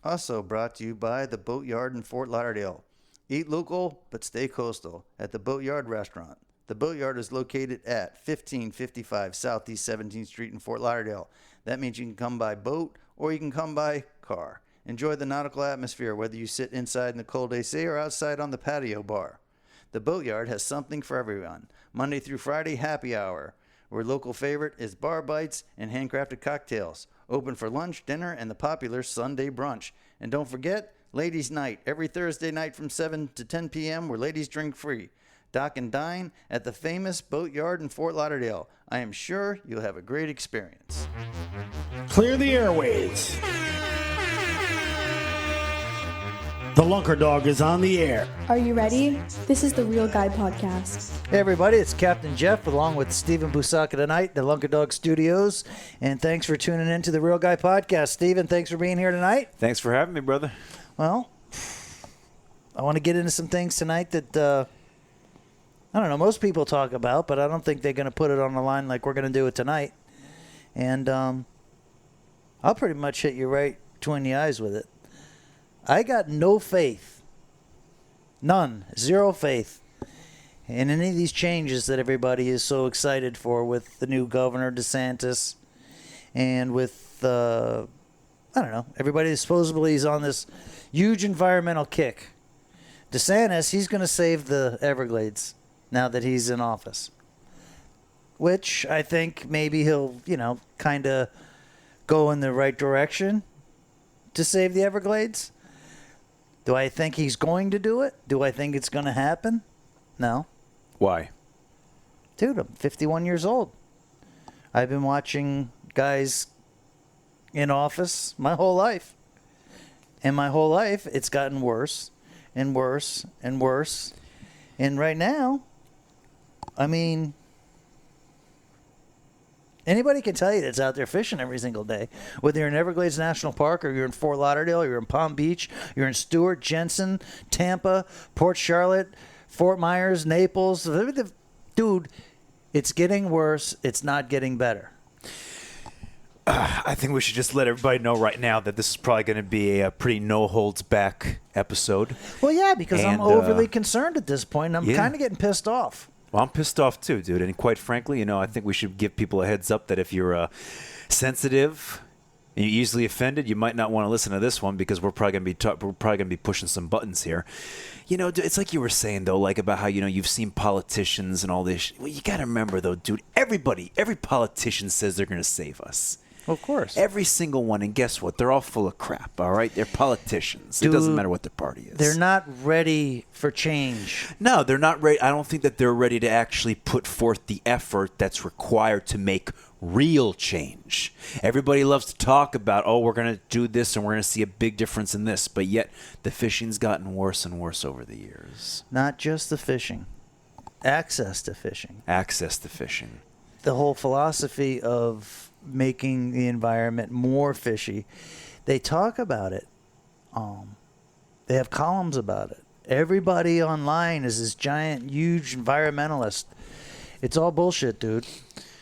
Also brought to you by the Boatyard in Fort Lauderdale. Eat local, but stay coastal at the Boatyard Restaurant. The Boatyard is located at 1555 Southeast 17th Street in Fort Lauderdale. That means you can come by boat or you can come by car. Enjoy the nautical atmosphere whether you sit inside in the cold AC or outside on the patio bar. The Boatyard has something for everyone. Monday through Friday, happy hour, where local favorite is bar bites and handcrafted cocktails. Open for lunch, dinner, and the popular Sunday brunch. And don't forget, Ladies' Night, every Thursday night from 7 to 10 p.m. where ladies drink free. Dock and dine at the famous Boatyard in Fort Lauderdale. I am sure you'll have a great experience. Clear the airways. The Lunker Dog is on the air. Are you ready? This is the Real Guy Podcast. Hey everybody, it's Captain Jeff along with Stephen Busaka tonight, the Lunker Dog Studios. And thanks for tuning in to the Real Guy Podcast. Stephen, thanks for being here tonight. Thanks for having me, brother. Well, I want to get into some things tonight that, I don't know, most people talk about, but I don't think they're going to put it on the line like we're going to do it tonight. And I'll pretty much hit you right between the eyes with it. I got no faith, none, zero faith in any of these changes that everybody is so excited for with the new governor, DeSantis, and with, I don't know, everybody supposedly is on this huge environmental kick. DeSantis, he's going to save the Everglades now that he's in office, which I think maybe he'll, kind of go in the right direction to save the Everglades. Do I think he's going to do it? Do I think it's going to happen? No. Why? Dude, I'm 51 years old. I've been watching guys in office my whole life. And my whole life, it's gotten worse and worse and worse. And right now, I mean, anybody can tell you that's out there fishing every single day. Whether you're in Everglades National Park or you're in Fort Lauderdale, you're in Palm Beach, you're in Stewart, Jensen, Tampa, Port Charlotte, Fort Myers, Naples. Dude, it's getting worse. It's not getting better. I think we should just let everybody know right now that this is probably going to be a pretty no-holds-back episode. Well, yeah, because I'm overly concerned at this point, and I'm kind of getting pissed off. Well, I'm pissed off too, dude. And quite frankly, I think we should give people a heads up that if you're sensitive and you're easily offended, you might not want to listen to this one because we're probably going to be pushing some buttons here. It's like you were saying though, like about how you've seen politicians and all this. Well, you got to remember though, dude. Every politician says they're going to save us. Of course. Every single one. And guess what? They're all full of crap, all right? They're politicians. Dude, it doesn't matter what their party is. They're not ready for change. No, they're not ready. I don't think that they're ready to actually put forth the effort that's required to make real change. Everybody loves to talk about, we're going to do this and we're going to see a big difference in this. But yet the fishing's gotten worse and worse over the years. Not just the fishing. Access to fishing. Access to fishing. The whole philosophy of making the environment more fishy. They talk about it. They have columns about it. Everybody online is this giant, huge environmentalist. It's all bullshit, dude.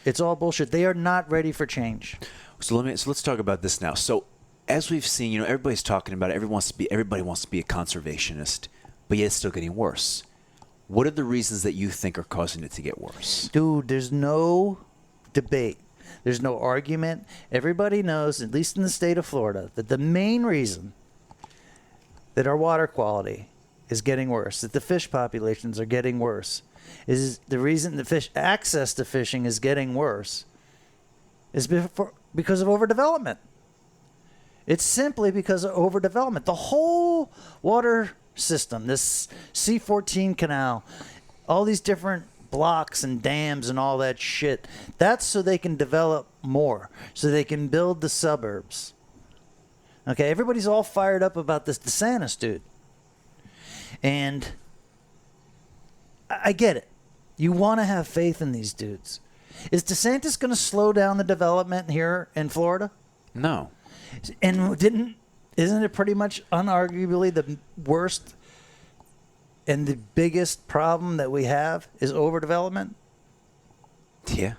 It's all bullshit. They are not ready for change. So let's talk about this now. So as we've seen, everybody's talking about it. Everybody wants to be a conservationist, but yet it's still getting worse. What are the reasons that you think are causing it to get worse? Dude, there's no debate. There's no argument. Everybody knows, at least in the state of Florida, that the main reason that our water quality is getting worse, that the fish populations are getting worse, is the reason the fish access to fishing is getting worse is because of overdevelopment. It's simply because of overdevelopment. The whole water system, this C14 canal, all these different blocks and dams and all that shit. That's so they can develop more, so they can build the suburbs. Okay, everybody's all fired up about this DeSantis dude. And I get it. You want to have faith in these dudes. Is DeSantis going to slow down the development here in Florida? No. And isn't it pretty much unarguably the worst and the biggest problem that we have is overdevelopment? Yeah.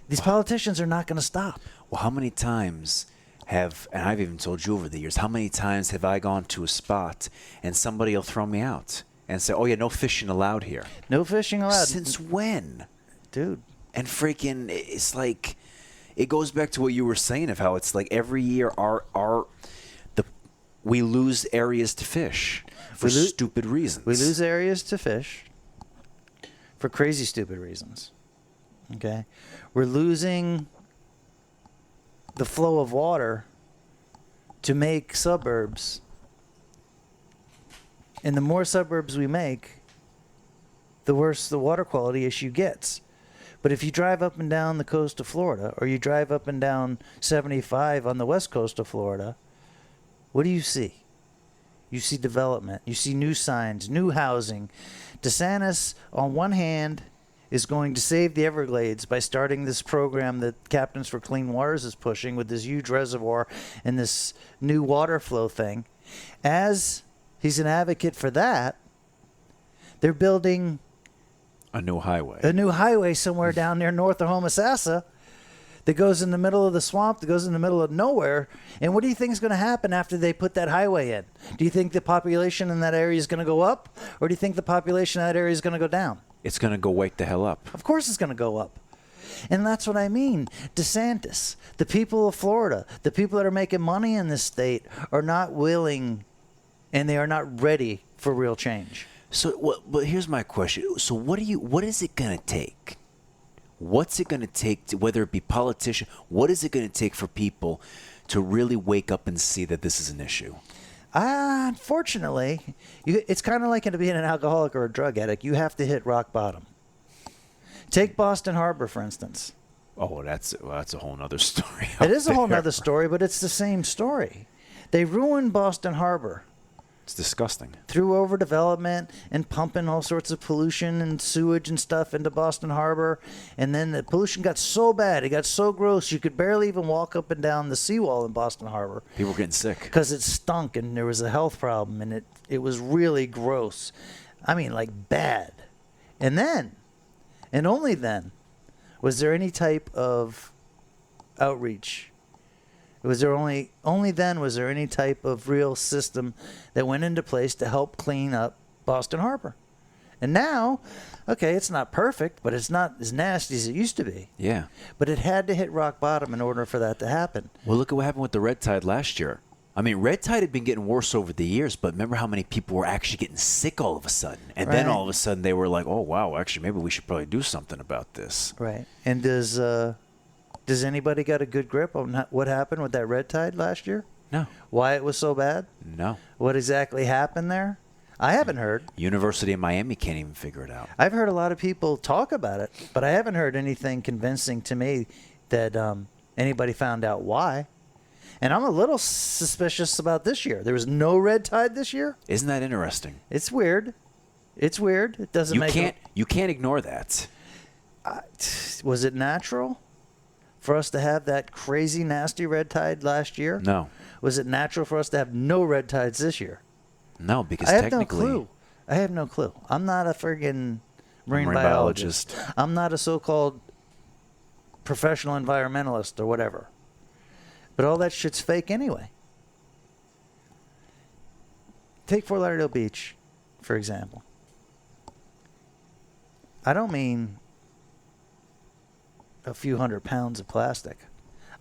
These politicians are not going to stop. Well, how many times and I've even told you over the years, how many times have I gone to a spot and somebody will throw me out and say, oh, yeah, no fishing allowed here. No fishing allowed. Since when? Dude. And freaking, it's like, it goes back to what you were saying of how it's like every year we lose areas to fish for stupid reasons. We lose areas to fish for crazy, stupid reasons. Okay? We're losing the flow of water to make suburbs. And the more suburbs we make, the worse the water quality issue gets. But if you drive up and down the coast of Florida, or you drive up and down 75 on the west coast of Florida, what do you see? You see development. You see new signs, new housing. DeSantis, on one hand, is going to save the Everglades by starting this program that Captains for Clean Waters is pushing with this huge reservoir and this new water flow thing. As he's an advocate for that, they're building a new highway. Somewhere down there north of Homosassa that goes in the middle of the swamp, that goes in the middle of nowhere. And what do you think is going to happen after they put that highway in? Do you think the population in that area is going to go up? Or do you think the population in that area is going to go down? It's going to go wake the hell up. Of course it's going to go up. And that's what I mean. DeSantis, the people of Florida, the people that are making money in this state are not willing and they are not ready for real change. So, but here's my question. So what is it going to take? What's it going to take, whether it be politician, what is it going to take for people to really wake up and see that this is an issue? Unfortunately, it's kind of like being an alcoholic or a drug addict. You have to hit rock bottom. Take Boston Harbor, for instance. Oh, that's a whole nother story. It is a whole nother story, but it's the same story. They ruined Boston Harbor. It's disgusting. Through overdevelopment and pumping all sorts of pollution and sewage and stuff into Boston Harbor. And then the pollution got so bad, it got so gross, you could barely even walk up and down the seawall in Boston Harbor. People were getting sick. Because it stunk and there was a health problem and it was really gross. I mean, like bad. And then, and only then, was there any type of outreach. Was there only then was there any type of real system that went into place to help clean up Boston Harbor? And now, okay, it's not perfect, but it's not as nasty as it used to be. Yeah. But it had to hit rock bottom in order for that to happen. Well, look at what happened with the red tide last year. I mean, red tide had been getting worse over the years, but remember how many people were actually getting sick all of a sudden? And then all of a sudden they were like, oh, wow, actually, maybe we should probably do something about this. Right. And does anybody got a good grip on what happened with that red tide last year? No. Why it was so bad? No. What exactly happened there? I haven't heard. University of Miami can't even figure it out. I've heard a lot of people talk about it, but I haven't heard anything convincing to me that anybody found out why. And I'm a little suspicious about this year. There was no red tide this year. Isn't that interesting? It's weird. It's weird. It doesn't You can't ignore that. Was it natural for us to have that crazy, nasty red tide last year? No. Was it natural for us to have no red tides this year? No, because I have technically... no clue. I have no clue. I'm not a friggin' marine biologist. I'm not a so-called professional environmentalist or whatever. But all that shit's fake anyway. Take Fort Lauderdale Beach, for example. I don't mean a few 100 pounds of plastic.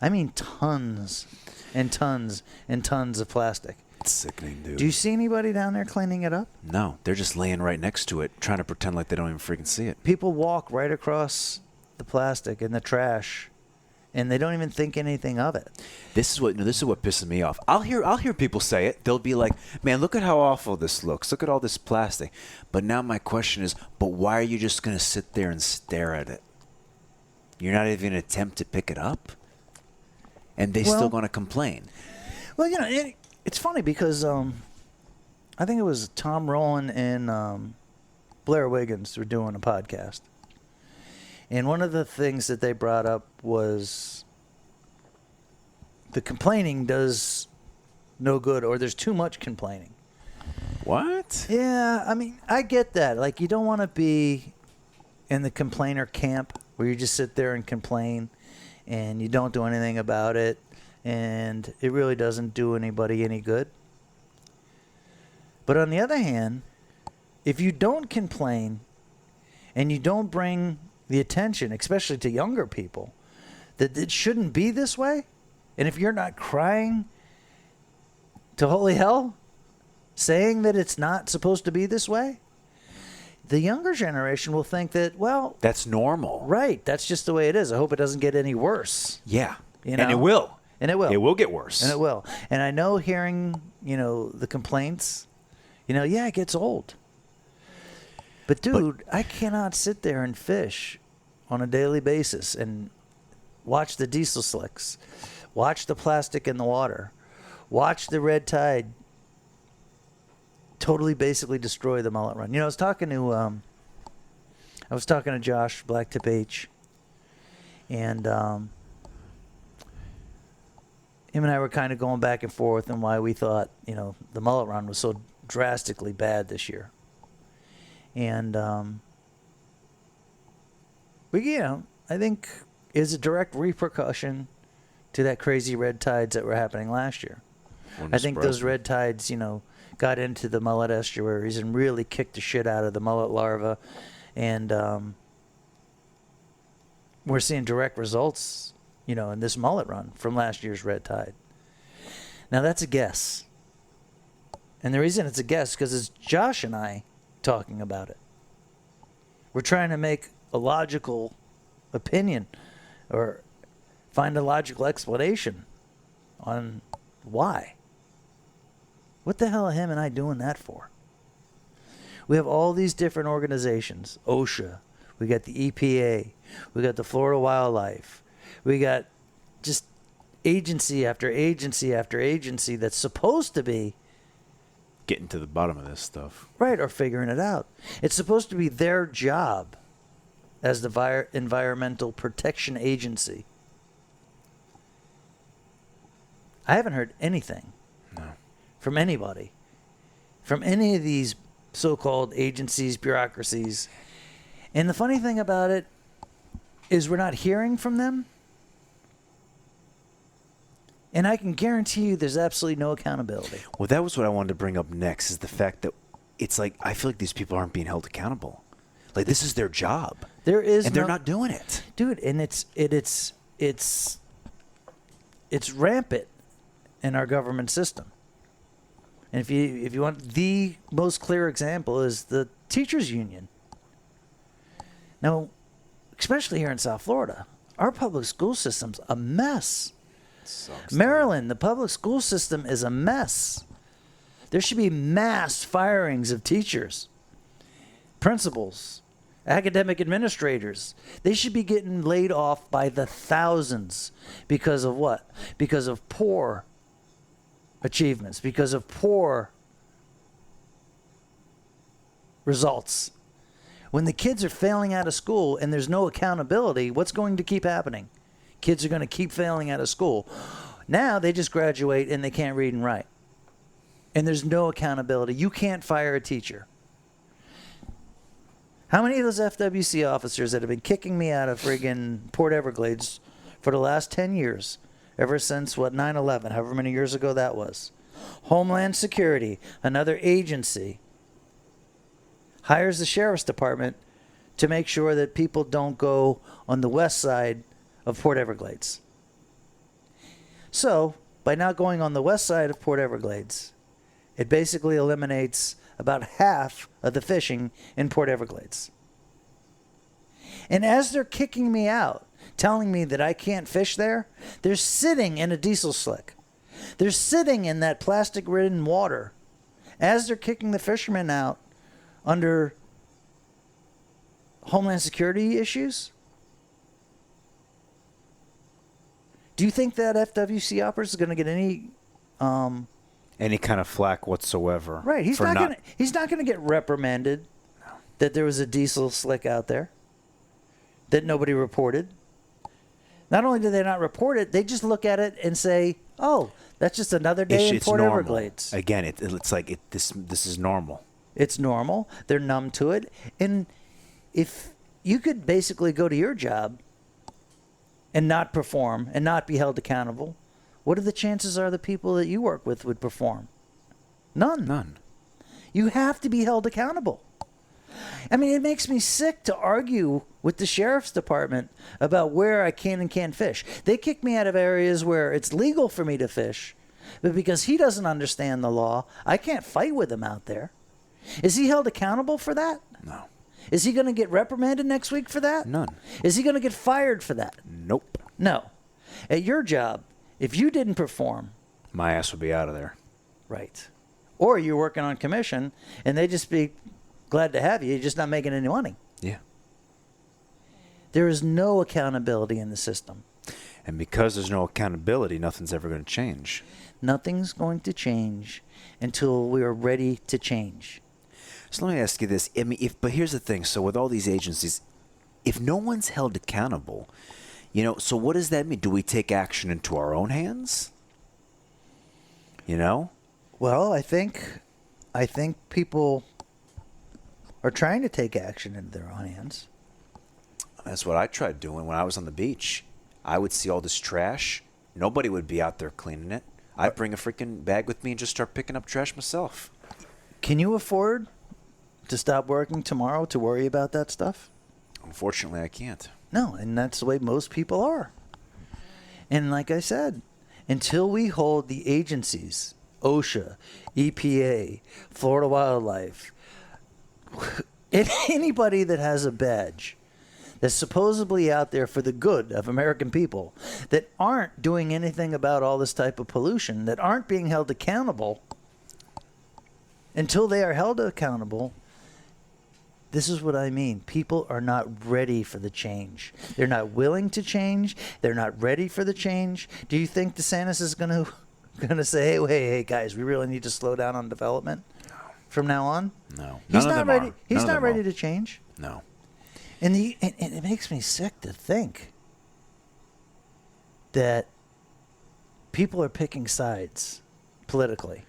I mean tons and tons and tons of plastic. It's sickening, dude. Do you see anybody down there cleaning it up? No, they're just laying right next to it, trying to pretend like they don't even freaking see it. People walk right across the plastic and the trash, and they don't even think anything of it. This is what pisses me off. I'll hear people say it. They'll be like, "Man, look at how awful this looks. Look at all this plastic." But now my question is, but why are you just going to sit there and stare at it? You're not even going to attempt to pick it up? And they're still going to complain. Well, it's funny because I think it was Tom Rowland and Blair Wiggins were doing a podcast. And one of the things that they brought up was the complaining does no good, or there's too much complaining. What? Yeah, I mean, I get that. Like, you don't want to be in the complainer camp where you just sit there and complain and you don't do anything about it and it really doesn't do anybody any good. But on the other hand, if you don't complain and you don't bring the attention, especially to younger people, that it shouldn't be this way, and if you're not crying to holy hell, saying that it's not supposed to be this way, the younger generation will think that, well, That's normal. right, that's just the way it is. I hope it doesn't get any worse. Yeah. You And it know? will. And it will. It will get worse. And it will. And I know hearing, the complaints, yeah, it gets old. But dude, I cannot sit there and fish on a daily basis and watch the diesel slicks, watch the plastic in the water, watch the red tide totally basically destroy the mullet run. I was talking to Josh Blacktip H, and him and I were kind of going back and forth on why we thought the mullet run was so drastically bad this year. And I think is a direct repercussion to that crazy red tides that were happening last year. I think those red tides, got into the mullet estuaries and really kicked the shit out of the mullet larva. And we're seeing direct results, in this mullet run from last year's red tide. Now, that's a guess. And the reason it's a guess is because it's Josh and I talking about it. We're trying to make a logical opinion or find a logical explanation on why. What the hell are him and I doing that for? We have all these different organizations. OSHA. We got the EPA. We got the Florida Wildlife. We got just agency after agency after agency that's supposed to be Getting to the bottom of this stuff. right or figuring it out. It's supposed to be their job as the Environmental Protection Agency. I haven't heard anything from anybody, from any of these so-called agencies, bureaucracies. And the funny thing about it is we're not hearing from them. And I can guarantee you there's absolutely no accountability. Well, that was what I wanted to bring up next, is the fact that it's like I feel like these people aren't being held accountable. Like, this is their job. There is and they're not doing it. Dude, and it's rampant in our government system. And if you want, the most clear example is the teachers union. Now, especially here in South Florida, our public school system's a mess. Sucks, Maryland, the public school system is a mess. There should be mass firings of teachers, principals, academic administrators. They should be getting laid off by the thousands because of what? Because of poor achievements, because of poor results. When the kids are failing out of school and there's no accountability, what's going to keep happening? Kids are going to keep failing out of school. Now they just graduate and they can't read and write. And there's no accountability. You can't fire a teacher. How many of those FWC officers that have been kicking me out of friggin' Port Everglades for the last 10 years, ever since, 9/11, however many years ago that was? Homeland Security, another agency, hires the sheriff's department to make sure that people don't go on the west side of Port Everglades. So, by not going on the west side of Port Everglades, it basically eliminates about half of the fishing in Port Everglades. And as they're kicking me out, telling me that I can't fish there, they're sitting in a diesel slick. They're sitting in that plastic-ridden water as they're kicking the fishermen out under Homeland Security issues. Do you think that FWC operator is going to get any kind of flack whatsoever? Right, he's not going to get reprimanded that there was a diesel slick out there that nobody reported. Not only do they not report it, they just look at it and say, "Oh, that's just another day in Port normal. Everglades." Again, it's like this is normal. It's normal. They're numb to it. And if you could basically go to your job and not perform and not be held accountable, what are the chances are the people that you work with would perform? None. None. You have to be held accountable. I mean, it makes me sick to argue with the sheriff's department about where I can and can't fish. They kick me out of areas where it's legal for me to fish, but because he doesn't understand the law, I can't fight with him out there. Is he held accountable for that? No. Is he going to get reprimanded next week for that? None. Is he going to get fired for that? Nope. No. At your job, if you didn't perform, My ass would be out of there. right, or you're working on commission and they just be glad to have you, you're just not making any money. Yeah. There is no accountability in the system. And because there's no accountability, nothing's ever going to change. Nothing's going to change until we are ready to change. So let me ask you this. I mean, but here's the thing. So with all these agencies, if no one's held accountable, so what does that mean? Do we take action into our own hands? Well, I think people are trying to take action into their own hands. That's what I tried doing when I was on the beach. I would see all this trash. Nobody would be out there cleaning it. I'd bring a freaking bag with me and just start picking up trash myself. Can you afford to stop working tomorrow to worry about that stuff? Unfortunately, I can't. No, and that's the way most people are. And like I said, until we hold the agencies, OSHA, EPA, Florida Wildlife, anybody that has a badge that's supposedly out there for the good of American people, that aren't doing anything about all this type of pollution, that aren't being held accountable, until they are held accountable, this is what I mean. People are not ready for the change. They're not willing to change. They're not ready for the change. Do you think DeSantis is going to say, hey, guys, we really need to slow down on development from now on? No. He's None of not them ready. are. He's None of not them ready are. to change. No. And it makes me sick to think that people are picking sides politically.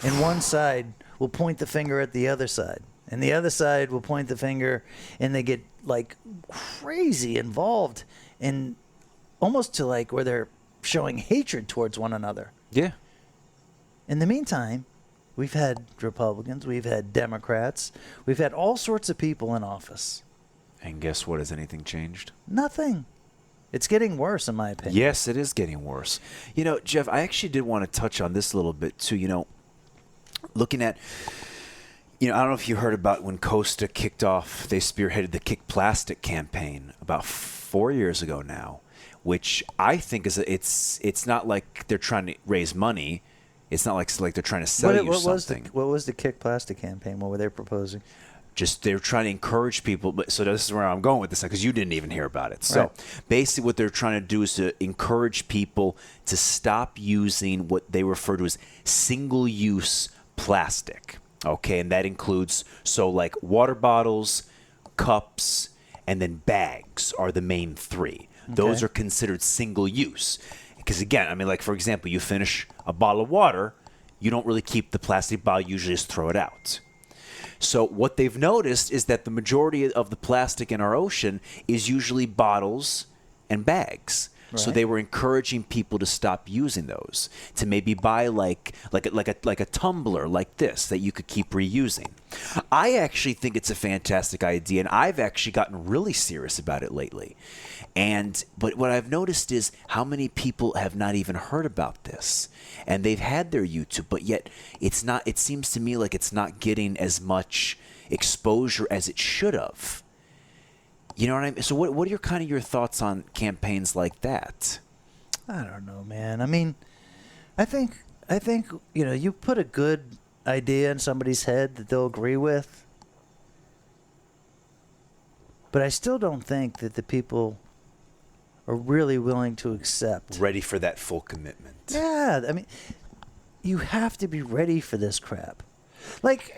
And one side will point the finger at the other side. And the other side will point the finger, and they get like crazy involved in almost to like where they're showing hatred towards one another. Yeah. In the meantime, we've had Republicans, we've had Democrats, we've had all sorts of people in office. And guess what? Has anything changed? Nothing. It's getting worse, in my opinion. Yes, it is getting worse. Jeff, I actually did want to touch on this a little bit too. Looking at, I don't know if you heard about when Costa kicked off, they spearheaded the Kick Plastic campaign about 4 years ago now, which I think is it's not like they're trying to raise money. It's not like they're trying to sell you something. What was the Kick Plastic campaign? What were they proposing? Just they're trying to encourage people. But so this is where I'm going with this, because you didn't even hear about it. So Right. basically what they're trying to do is to encourage people to stop using what they refer to as single-use plastic. Okay, and that includes, like water bottles, cups, and then bags are the main three. Those Okay. are considered single-use. Because again, I mean, like for example, you finish a bottle of water, you don't really keep the plastic bottle, you usually just throw it out. So what they've noticed is that the majority of the plastic in our ocean is usually bottles and bags. So Right. they were encouraging people to stop using those, to maybe buy like a tumbler like this that you could keep reusing. I actually think it's a fantastic idea, and I've actually gotten really serious about it lately. But what I've noticed is how many people have not even heard about this, and they've had their YouTube, but yet it's not. It seems to me like it's not getting as much exposure as it should have. You know what I mean? So what are your thoughts on campaigns like that? I don't know, man. I mean, I think you put a good idea in somebody's head that they'll agree with, but I still don't think that the people are really willing to accept. Ready for that full commitment. Yeah, I mean, you have to be ready for this crap. Like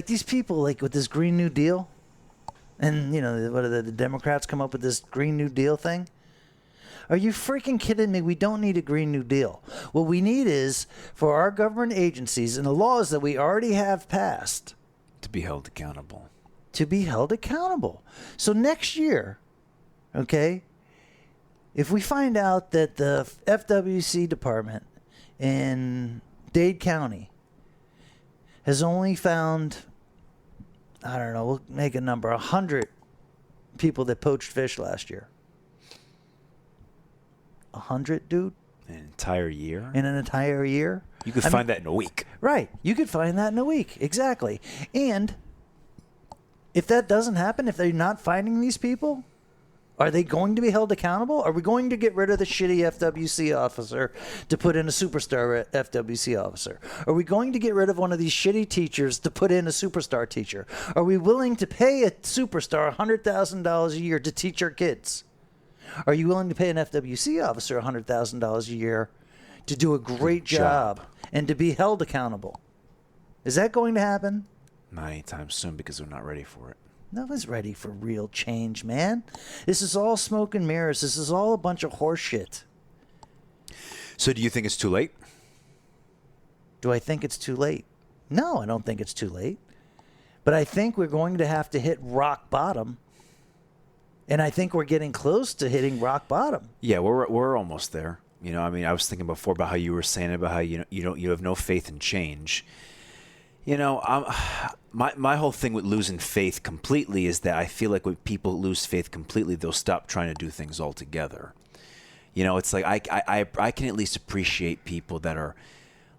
these people, like with this Green New Deal, and what are the Democrats come up with this Green New Deal thing? Are you freaking kidding me? We don't need a Green New Deal. What we need is for our government agencies and the laws that we already have passed To be held accountable. to be held accountable. So next year, okay, if we find out that the FWC department in Dade County has only found, I don't know, we'll make a number, 100 people that poached fish last year. 100, dude? An entire year? In an entire year? You could find that in a week. Right. You could find that in a week. Exactly. And if that doesn't happen, if they're not finding these people, are they going to be held accountable? Are we going to get rid of the shitty FWC officer to put in a superstar FWC officer? Are we going to get rid of one of these shitty teachers to put in a superstar teacher? Are we willing to pay a superstar $100,000 a year to teach our kids? Are you willing to pay an FWC officer $100,000 a year to do a great job and to be held accountable? Is that going to happen? Not anytime soon because we're not ready for it. No one's ready for real change, man. This is all smoke and mirrors. This is all a bunch of horse shit. So do you think it's too late? Do I think it's too late? No, I don't think it's too late. But I think we're going to have to hit rock bottom. And I think we're getting close to hitting rock bottom. Yeah, we're almost there. You know, I mean, I was thinking before about how you were saying about how you have no faith in change. You know, my whole thing with losing faith completely is that I feel like when people lose faith completely, they'll stop trying to do things altogether. You know, it's like I can at least appreciate people that are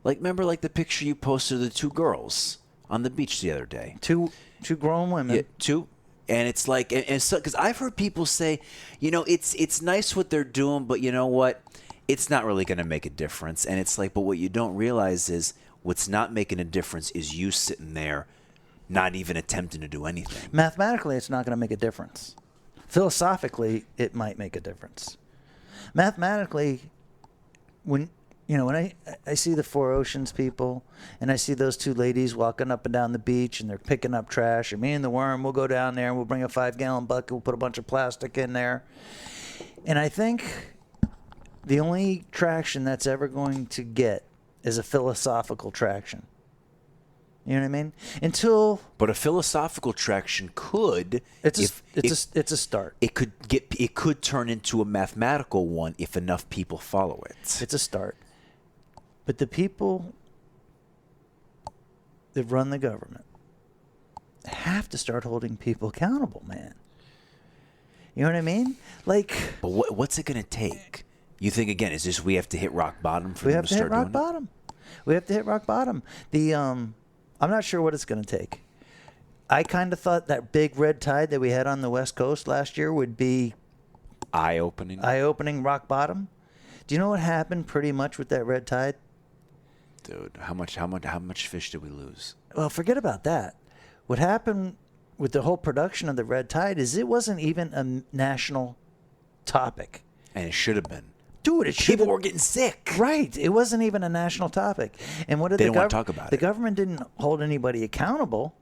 like, remember like the picture you posted of the two girls on the beach the other day? Two grown women. Yeah, two. And it's like, and so, because I've heard people say, you know, it's nice what they're doing, but you know what? It's not really going to make a difference. And it's like, but what you don't realize is what's not making a difference is you sitting there not even attempting to do anything. Mathematically, it's not going to make a difference. Philosophically, it might make a difference. Mathematically, when I see the Four Oceans people and I see those two ladies walking up and down the beach and they're picking up trash, and me and the worm will go down there and we'll bring a 5-gallon bucket, we'll put a bunch of plastic in there. And I think the only traction that's ever going to get is a philosophical traction. You know what I mean? But a philosophical traction could it's a start. It could turn into a mathematical one if enough people follow it. It's a start. But the people that run the government have to start holding people accountable, man. You know what I mean? Like, but what's it going to take? You think again? Is this we have to hit rock bottom for them to start doing it? We have to hit rock bottom. I'm not sure what it's going to take. I kind of thought that big red tide that we had on the West Coast last year would be eye-opening, rock bottom. Do you know what happened pretty much with that red tide? Dude, how much fish did we lose? Well, forget about that. What happened with the whole production of the red tide is it wasn't even a national topic. And it should have been. Dude, people were getting sick. Right. It wasn't even a national topic. And what did they didn't want to talk about it. The government didn't hold anybody accountable.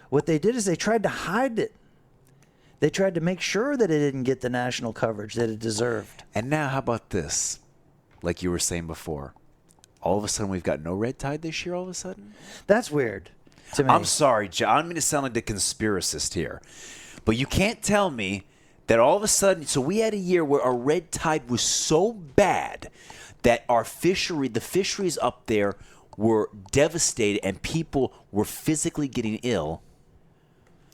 What they did is they tried to hide it. They tried to make sure that it didn't get the national coverage that it deserved. And now how about this? Like you were saying before. All of a sudden we've got no red tide this year all of a sudden? That's weird to me. I'm sorry, John. I'm going to sound like the conspiracist here. But you can't tell me that all of a sudden, so we had a year where our red tide was so bad that the fisheries up there were devastated and people were physically getting ill.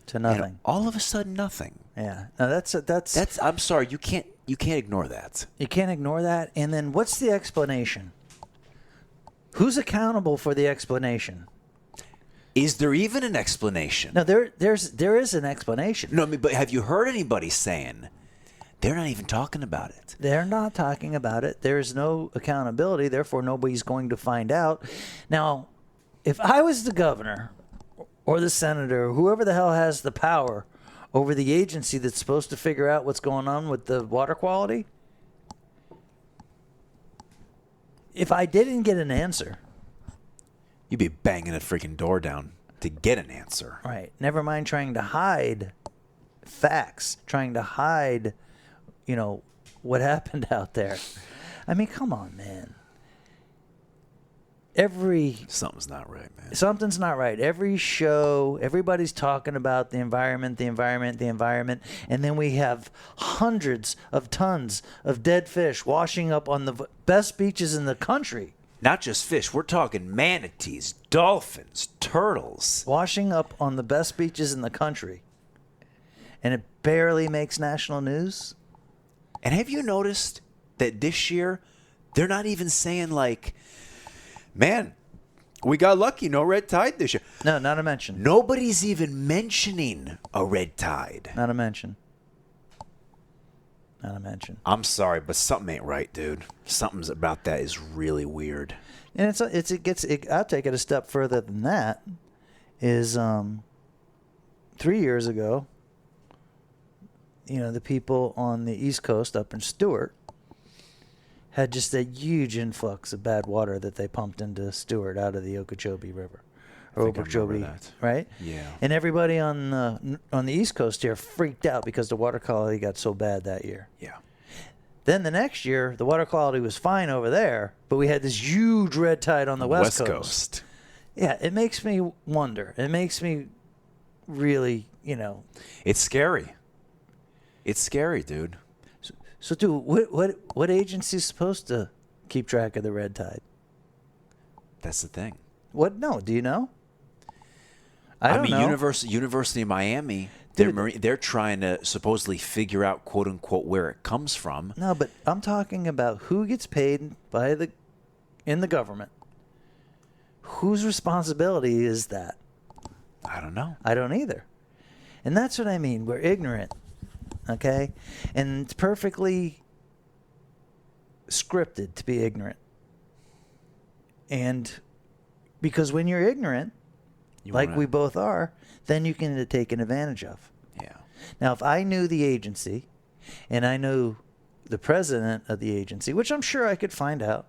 To nothing. And all of a sudden, nothing. Yeah. No, that's. I'm sorry. You can't ignore that. You can't ignore that. And then what's the explanation? Who's accountable for the explanation? Is there even an explanation? No, there is an explanation. No, I mean, but have you heard anybody saying they're not even talking about it? They're not talking about it. There is no accountability. Therefore, nobody's going to find out. Now, if I was the governor or the senator, or whoever the hell has the power over the agency that's supposed to figure out what's going on with the water quality, if I didn't get an answer, you'd be banging a freaking door down to get an answer. Right. Never mind trying to hide facts, trying to hide, what happened out there. I mean, come on, man. Something's not right, man. Something's not right. Every show, everybody's talking about the environment, and then we have hundreds of tons of dead fish washing up on the best beaches in the country. Not just fish. We're talking manatees, dolphins, turtles. Washing up on the best beaches in the country. And it barely makes national news. And have you noticed that this year, they're not even saying like, man, we got lucky, no red tide this year. No, not a mention. Nobody's even mentioning a red tide. Not a mention. Not a mention. I'm sorry, but something ain't right, dude. Something's about that is really weird. And I'll take it a step further than that. Is 3 years ago, the people on the East Coast up in Stewart had just a huge influx of bad water that they pumped into Stewart out of the Okeechobee River. Or think I remember Okeechobee, that. right? Yeah. And everybody on the East Coast here freaked out because the water quality got so bad that year. Yeah. Then the next year, the water quality was fine over there, but we had this huge red tide on the West Coast. Yeah, it makes me wonder. It makes me really, It's scary. It's scary, dude. So, dude, what agency is supposed to keep track of the red tide? That's the thing. What? No, do you know? I don't know. University of Miami, Dude. they're trying to supposedly figure out, quote unquote, where it comes from. No, but I'm talking about who gets paid in the government. Whose responsibility is that? I don't know. I don't either. And that's what I mean. We're ignorant. Okay? And it's perfectly scripted to be ignorant. And because when you're ignorant, we both are, then you can get taken advantage of. Yeah. Now, if I knew the agency and I knew the president of the agency, which I'm sure I could find out,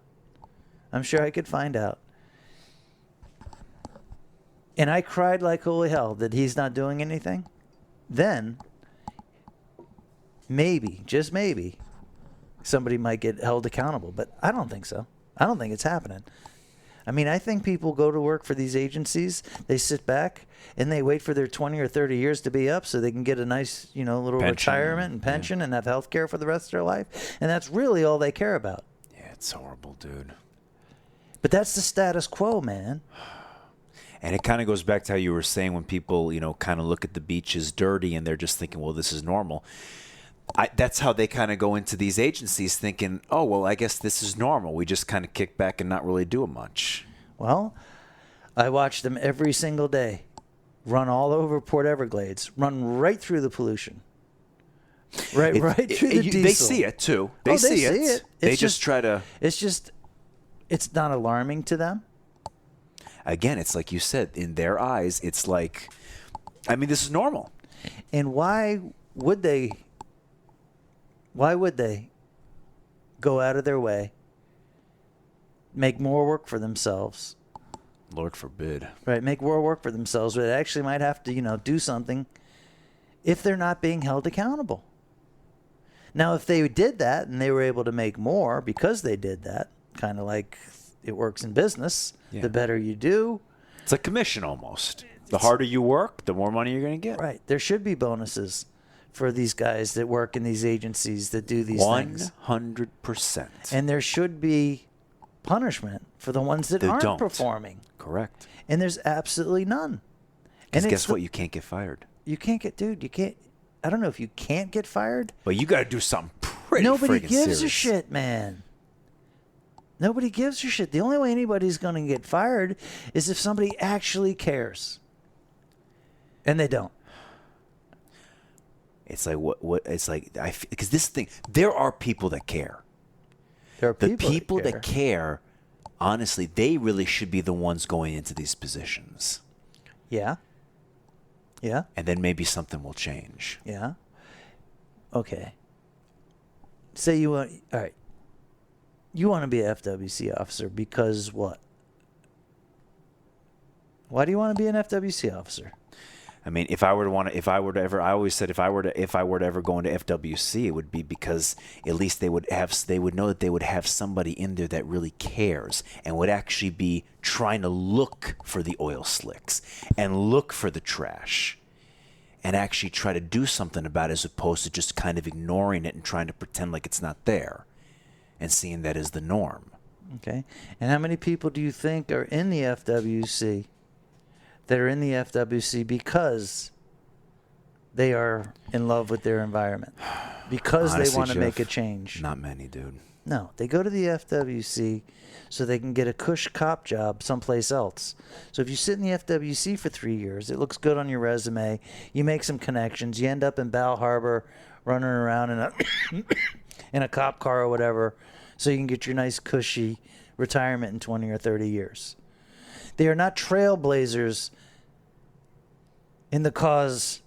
and I cried like holy hell that he's not doing anything, then maybe, just maybe, somebody might get held accountable. But I don't think so. I don't think it's happening. I mean, I think people go to work for these agencies, they sit back, and they wait for their 20 or 30 years to be up so they can get a nice, little Pension, retirement and pension and have health care for the rest of their life. And that's really all they care about. Yeah, it's horrible, dude. But that's the status quo, man. And it kind of goes back to how you were saying when people, kind of look at the beaches dirty and they're just thinking, well, this is normal. That's how they kind of go into these agencies thinking, oh, well, I guess this is normal. We just kind of kick back and not really do much. Well, I watch them every single day run all over Port Everglades, run right through the pollution. Right through the diesel. They see it, too. They see it. They just try to... It's not alarming to them. Again, it's like you said, in their eyes, it's like, this is normal. And why would they go out of their way, make more work for themselves? Lord forbid. Right, make more work for themselves, but they actually might have to, do something if they're not being held accountable. Now, if they did that and they were able to make more because they did that, kind of like it works in business, the better you do. It's a commission almost. The harder you work, the more money you're going to get. Right. There should be bonuses for these guys that work in these agencies that do these things. 100%. And there should be punishment for the ones that aren't performing. Correct. And there's absolutely none. Because guess what? You can't get fired. You can't I don't know if you can't get fired. But you got to do something pretty Nobody friggin' gives serious. a shit, man. Nobody gives a shit. The only way anybody's going to get fired is if somebody actually cares. And they don't. It's like what it's like because this thing, there are people that care. There are people that care. Honestly, they really should be the ones going into these positions. Yeah. Yeah. And then maybe something will change. Yeah. Okay. Say you want, all right. You want to be an FWC officer because what? Why do you want to be an FWC officer? I mean, if I were to ever, I always said if I were to ever go into FWC, it would be because at least they would know that they would have somebody in there that really cares and would actually be trying to look for the oil slicks and look for the trash and actually try to do something about it, as opposed to just kind of ignoring it and trying to pretend like it's not there and seeing that as the norm. Okay. And how many people do you think are in the FWC that are in the FWC because they are in love with their environment? Because Honestly, they want to Jeff, make a change? Not many, dude. No. They go to the FWC so they can get a cush cop job someplace else. So if you sit in the FWC for 3 years, it looks good on your resume. You make some connections. You end up in Bal Harbor running around in a in a cop car or whatever, so you can get your nice cushy retirement in 20 or 30 years. They are not trailblazers in the cause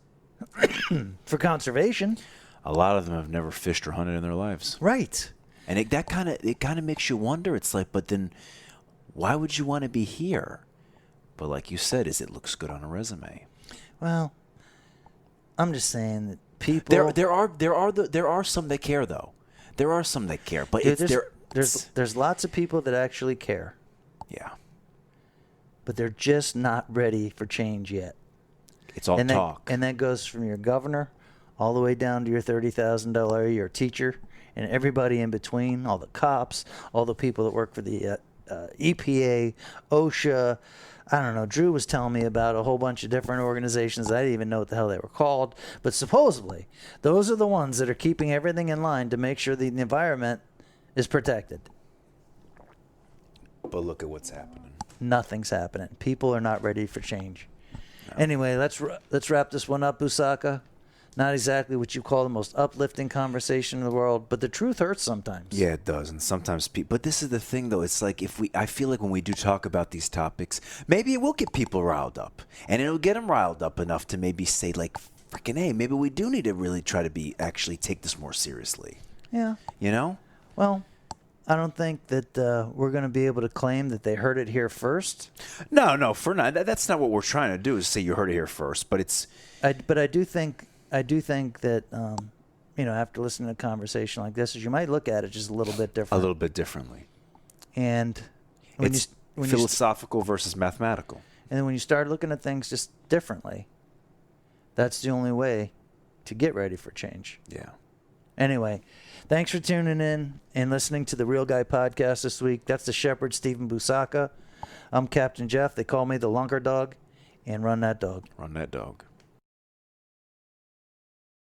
for conservation. A lot of them have never fished or hunted in their lives. Right. And it kind of makes you wonder. It's like, but then why would you want to be here? But like you said, it looks good on a resume. Well, I'm just saying that people. There are some that care though. There are some that care, but Dude, it's there's lots of people that actually care, yeah. but they're just not ready for change yet. It's all talk. And that goes from your governor all the way down to your $30,000 a year teacher and everybody in between, all the cops, all the people that work for the EPA, OSHA. I don't know. Drew was telling me about a whole bunch of different organizations. I didn't even know what the hell they were called. But supposedly, those are the ones that are keeping everything in line to make sure the environment is protected. But look at what's happening. Nothing's happening. People are not ready for change. No. Anyway, let's wrap this one up, Busaka. Not exactly what you call the most uplifting conversation in the world, but the truth hurts sometimes. Yeah, it does, and sometimes people. But this is the thing, though. It's like I feel like when we do talk about these topics, maybe it will get people riled up, and it'll get them riled up enough to maybe say, like, "Freaking hey, maybe we do need to really try to actually take this more seriously." Yeah. You know? Well, I don't think that we're going to be able to claim that they heard it here first. No, for not. That's not what we're trying to do. Is say you heard it here first, but it's. But I do think that, after listening to a conversation like this, you might look at it just a little bit different. A little bit differently. And when it's philosophical versus mathematical. And then when you start looking at things just differently, that's the only way to get ready for change. Yeah. Anyway, thanks for tuning in and listening to the Real Guy Podcast this week. That's the Shepherd, Stephen Busaka. I'm Captain Jeff. They call me the Lunker Dog. And run that dog. Run that dog.